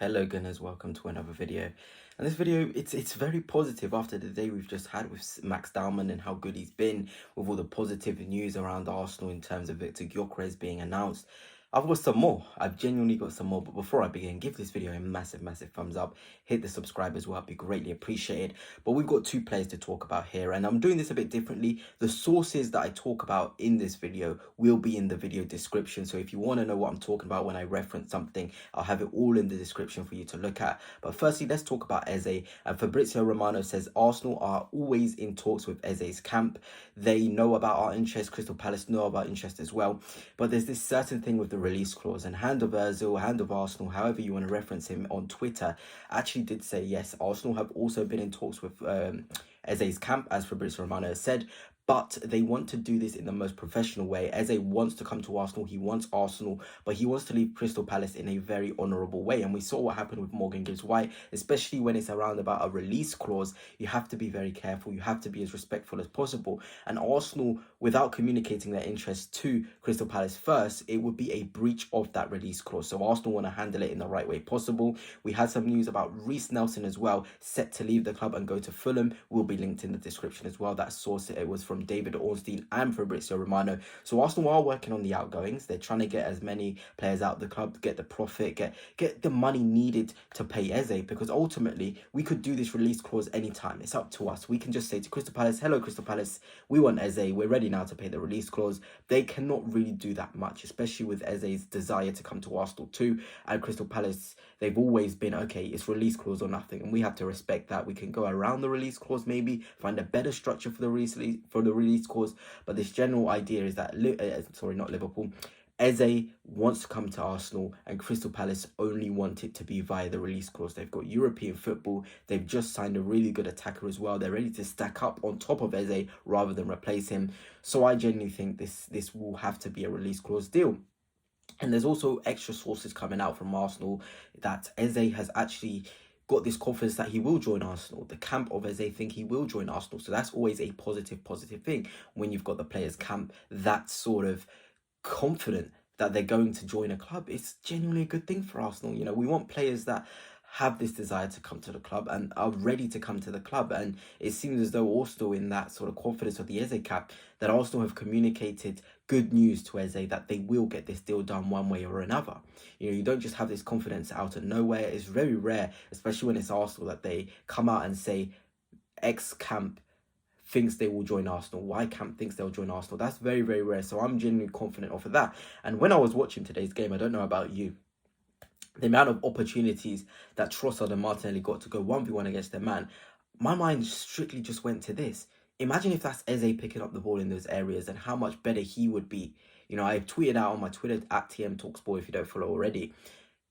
Hello Gunners, welcome to another video. And this video, it's very positive after the day we've just had with Max Dalman and how good he's been, with all the positive news around Arsenal in terms of Victor Gyökeres being announced. I've got some more. I've genuinely got some more. But before I begin, give this video a massive thumbs up. Hit the subscribe as well. It'd be greatly appreciated. But we've got two players to talk about here. And I'm doing this a bit differently. The sources that I talk about in this video will be in the video description. So if you want to know what I'm talking about when I reference something, I'll have it all in the description for you to look at. But firstly, let's talk about Eze. And FabrizioRomano says Arsenal are always in talks with Eze's camp. They know about our interest. Crystal Palace know about interest as well. But there's this certain thing with the release clause, and HandofArsenal, however you want to reference him on Twitter, actually did say yes, Arsenal have also been in talks with Eze's camp, as FabrizioRomano has said, but they want to do this in the most professional way. Eze wants to come to Arsenal. He wants Arsenal, but he wants to leave Crystal Palace in a very honourable way. And we saw what happened with Morgan Gibbs-White, especially when it's around about a release clause. You have to be very careful. You have to be as respectful as possible. And Arsenal, without communicating their interest to Crystal Palace first, it would be a breach of that release clause. So Arsenal want to handle it in the right way possible. We had some news about Reiss Nelson as well, set to leave the club and go to Fulham. Will be linked in the description as well. That source, it was from David Ornstein and FabrizioRomano. So Arsenal are working on the outgoings. They're trying to get as many players out of the club, get the profit, get the money needed to pay Eze, because ultimately we could do this release clause anytime. It's up to us. We can just say to Crystal Palace, hello Crystal Palace, we want Eze, we're ready now to pay the release clause. They cannot really do that much, especially with Eze's desire to come to Arsenal too. And Crystal Palace, they've always been, okay, it's release clause or nothing, and we have to respect that. We can go around the release clause, maybe find a better structure for the release clause, but this general idea is that not Liverpool, Eze wants to come to Arsenal, and Crystal Palace only want it to be via the release clause. They've got European football. They've just signed a really good attacker as well. They're ready to stack up on top of Eze rather than replace him. So I genuinely think this will have to be a release clause deal. And there's also extra sources coming out from Arsenal that Eze has actually got this confidence that he will join Arsenal. The camp of Eze think he will join Arsenal. So that's always a positive thing when you've got the players' camp that's sort of confident that they're going to join a club. It's genuinely a good thing for Arsenal. You know, we want players that have this desire to come to the club and are ready to come to the club. And it seems as though also in that sort of confidence of the Eze camp, that Arsenal have communicated good news to Eze that they will get this deal done one way or another. You know, you don't just have this confidence out of nowhere. It's very rare, especially when it's Arsenal, that they come out and say X camp thinks they will join Arsenal, Y camp thinks they'll join Arsenal. That's very rare. So I'm genuinely confident of that. And when I was watching today's game, I don't know about you, the amount of opportunities that Trossard and Martinelli got to go 1v1 against their man, my mind strictly just went to this. Imagine if that's Eze picking up the ball in those areas and how much better he would be. You know, I tweeted out on my Twitter at TMTalkSport if you don't follow already.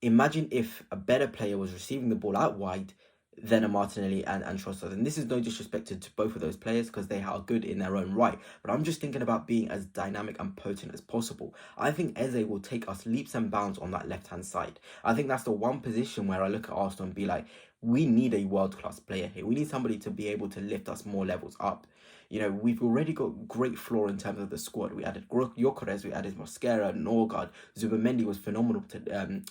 Imagine if a better player was receiving the ball out wide than a Martinelli and Trossard. And this is no disrespect to both of those players because they are good in their own right. But I'm just thinking about being as dynamic and potent as possible. I think Eze will take us leaps and bounds on that left-hand side. I think that's the one position where I look at Arsenal and be like, we need a world-class player here. We need somebody to be able to lift us more levels up. You know, we've already got great floor in terms of the squad. We added Gyökeres, we added Mosquera, Norgard. Zubimendi was phenomenal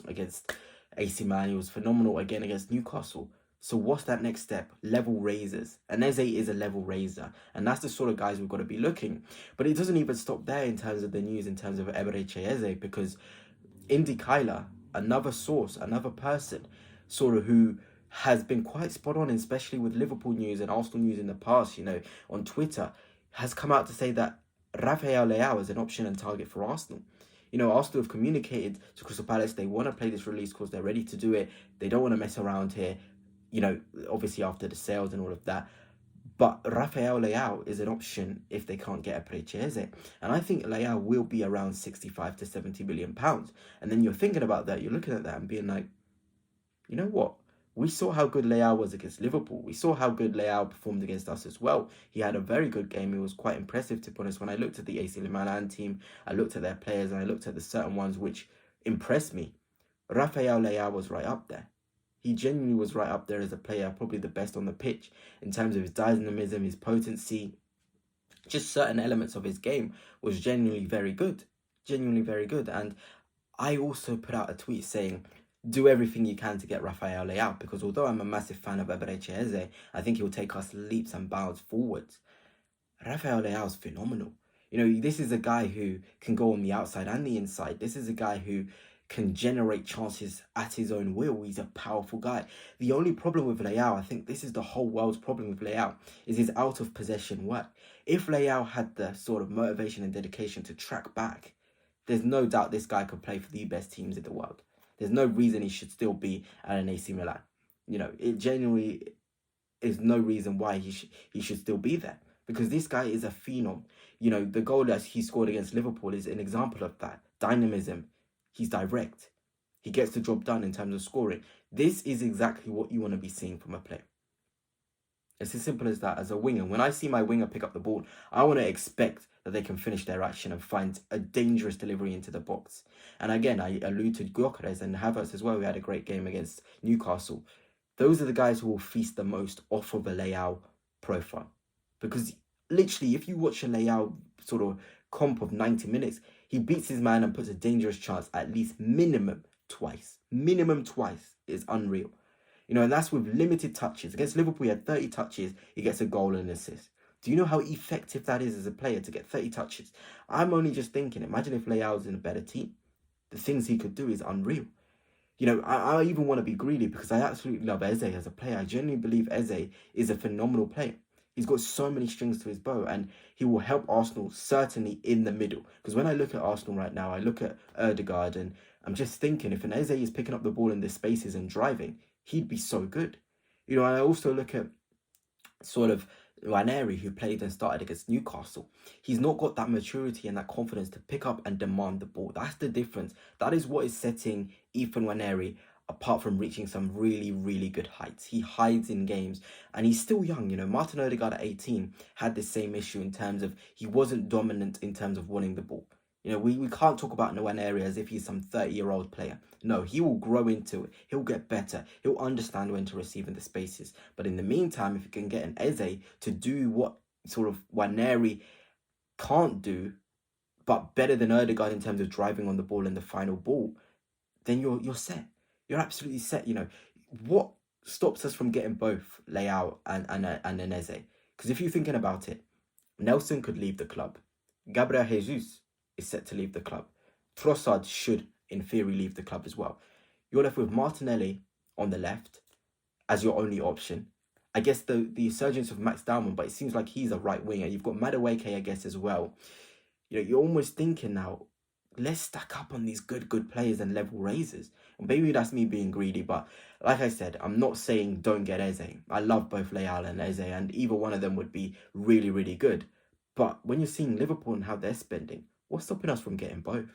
against AC Milan. He was phenomenal again against Newcastle. So what's that next step? Level raisers. And Eze is a level raiser. And that's the sort of guys we've got to be looking. But it doesn't even stop there in terms of the news, in terms of Eberechi Eze, because Indykaila, another source, another person, sort of who has been quite spot on, especially with Liverpool news and Arsenal news in the past, you know, on Twitter, has come out to say that Rafael Leao is an option and target for Arsenal. You know, Arsenal have communicated to Crystal Palace they want to play this release because they're ready to do it. They don't want to mess around here. You know, obviously after the sales and all of that. But Rafael Leao is an option if they can't get Eberechi Eze. And I think Leao will be around 65 to 70 million pounds. And then you're thinking about that, you're looking at that and being like, you know what? We saw how good Leao was against Liverpool. We saw how good Leao performed against us as well. He had a very good game. He was quite impressive, to be honest. When I looked at the AC Milan team, I looked at their players and I looked at the certain ones which impressed me. Rafael Leao was right up there. He genuinely was right up there as a player, probably the best on the pitch in terms of his dynamism, his potency. Just certain elements of his game was genuinely very good. And I also put out a tweet saying do everything you can to get Rafael Leao, because although I'm a massive fan of Eberechi Eze, I think he'll take us leaps and bounds forwards. Rafael Leao is phenomenal. You know, this is a guy who can go on the outside and the inside. This is a guy who can generate chances at his own will. He's a powerful guy. The only problem with Leao, I think this is the whole world's problem with Leao, is his out of possession work. If Leao had the sort of motivation and dedication to track back, there's no doubt this guy could play for the best teams in the world. There's no reason he should still be at an AC Milan. You know, it genuinely is no reason why he should still be there, because this guy is a phenom. You know, the goal that he scored against Liverpool is an example of that. Dynamism. He's direct. He gets the job done in terms of scoring. This is exactly what you want to be seeing from a player. It's as simple as that. As a winger, when I see my winger pick up the ball, I want to expect that they can finish their action and find a dangerous delivery into the box. And again, I allude to Gyökeres and Havertz as well. We had a great game against Newcastle. Those are the guys who will feast the most off of a Leao profile. Because literally, if you watch a Leao sort of comp of 90 minutes, he beats his man and puts a dangerous chance at least minimum twice. Minimum twice is unreal. You know, and that's with limited touches. Against Liverpool, he had 30 touches. He gets a goal and an assist. Do you know how effective that is as a player to get 30 touches? I'm only just thinking, imagine if Leao's in a better team. The things he could do is unreal. You know, I even want to be greedy because I absolutely love Eze as a player. I genuinely believe Eze is a phenomenal player. He's got so many strings to his bow, and he will help Arsenal certainly in the middle. Because when I look at Arsenal right now, I look at Ødegaard, and I'm just thinking, if an Eze is picking up the ball in the spaces and driving, he'd be so good. You know, I also look at sort of Ranieri, who played and started against Newcastle. He's not got that maturity and that confidence to pick up and demand the ball. That's the difference. That is what is setting Ethan Ranieri apart from reaching some really, really good heights. He hides in games and he's still young. You know, Martin Ødegaard at 18 had the same issue in terms of he wasn't dominant in terms of winning the ball. You know, we can't talk about Nwaneri as if he's some 30-year-old player. No, he will grow into it. He'll get better. He'll understand when to receive in the spaces. But in the meantime, if you can get an Eze to do what sort of Nwaneri can't do, but better than Ødegaard in terms of driving on the ball and the final ball, then you're set. You're absolutely set. You know, what stops us from getting both Leao and an Eze? Because if you're thinking about it, Nelson could leave the club. Gabriel Jesus is set to leave the club. Trossard should, in theory, leave the club as well. You're left with Martinelli on the left as your only option. I guess the resurgence of Max Dalman, but it seems like he's a right winger. You've got Madueke, I guess, as well. You know, you're almost thinking now, let's stack up on these good players and level raises. And maybe that's me being greedy, but like I said, I'm not saying don't get Eze. I love both Leao and Eze, and either one of them would be really, really good. But when you're seeing Liverpool and how they're spending, what's stopping us from getting both?